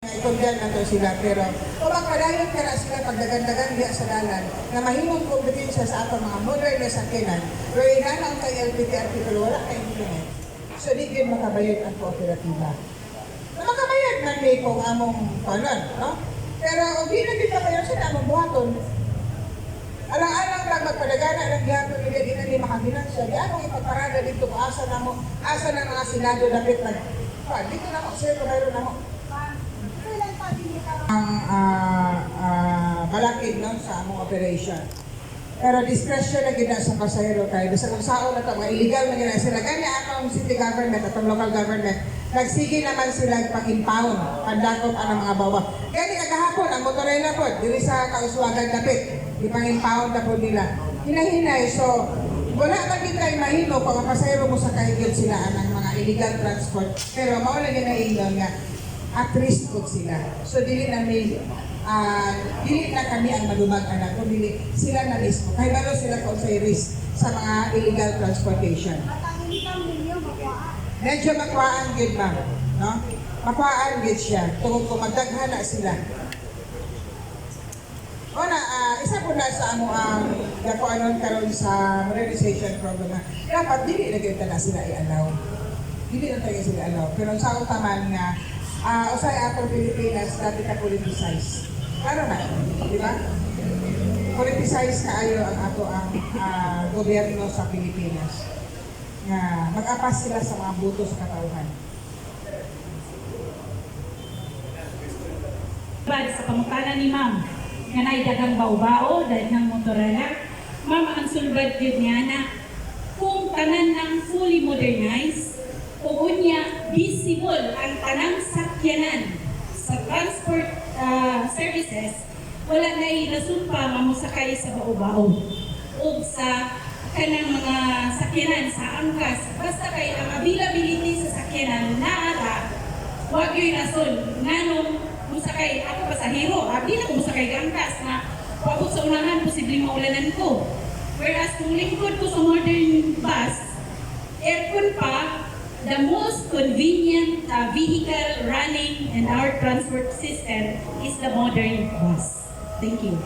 Ikundyan na to sila, pero kung magpadayon ka na sila pagdagandagan diya sa dalan na mahimong kompetensya sa atong mga modern na sakinan, pero inanaw kay LPTRP pero wala kay implement. So di yun makabayad ang kooperatiba. Makabayad man may kung among panon, no? Pero kung di na dito kayo sila among buhaton, alang-alang lang magpadagana ng gihapon nila di na di makabinansya. Di anong ipagparada dito kung asa na mga Senado dapit lang. Dito na mo, sir, mayroon na mo. Ang malakid no, sa among operation. Pero discretion na gina sa pasahero kayo. Basta kung saan na ito, mga illegal na gina sila. Gani akong city government at ang local government, nagsige naman sila pag-impound, pandakot ang mga bawa. Gani agahapon, ang motorena po, dili sa kauswagan dapit, ipang-impound na po nila. Hinahinay, so wala man din kayo mahino kung ang pasahero mo sa kaigil sila ng mga illegal transport. Pero mawala din na ingon nga, at risk po sila. So dili na may dili na kami ang malumag anak ko, dili sila na mismo. Kaya balo sila kung sa risk sa mga illegal transportation. Medyo makuhaan gid ba? No? Makuhaan gid siya. Tungkol kung magdaghan na sila. Una, isa po na sa amo ang nakuanon karon sa modernization program. Dapat dili na gyud na sila i-allow. Dili na talaga sila allow. Pero sa utaman nga usay atong Pilipinas dati ka politicize. Ano na, di ba? Politicize kaayo ang ato ang gobyerno sa Pilipinas. Nga mag-apas sila sa mga buto sa katauhan. Sa pamutanan ni Ma'am, nga naidagang baw-bao dahil ng motorela, Ma'am, ang sulbad yun niya na kung tanan ng fully modernized, o unya visible ang tanang sakyanan sa transport services, wala na ilasun pa mamusakay sa bao-bao o sa kanang mga sakyanan sa angkas. Basta kay ang availability sa sakyanan naara, wag yung nasun. Nganong musakay ako pasahero, di na ko musakay angkas na wabot sa unahan, posibleng maulanan ko. Whereas kung lingkod ko sa modern bus, aircon pa, the most convenient vehicle running in our transport system is the modern bus. Thank you.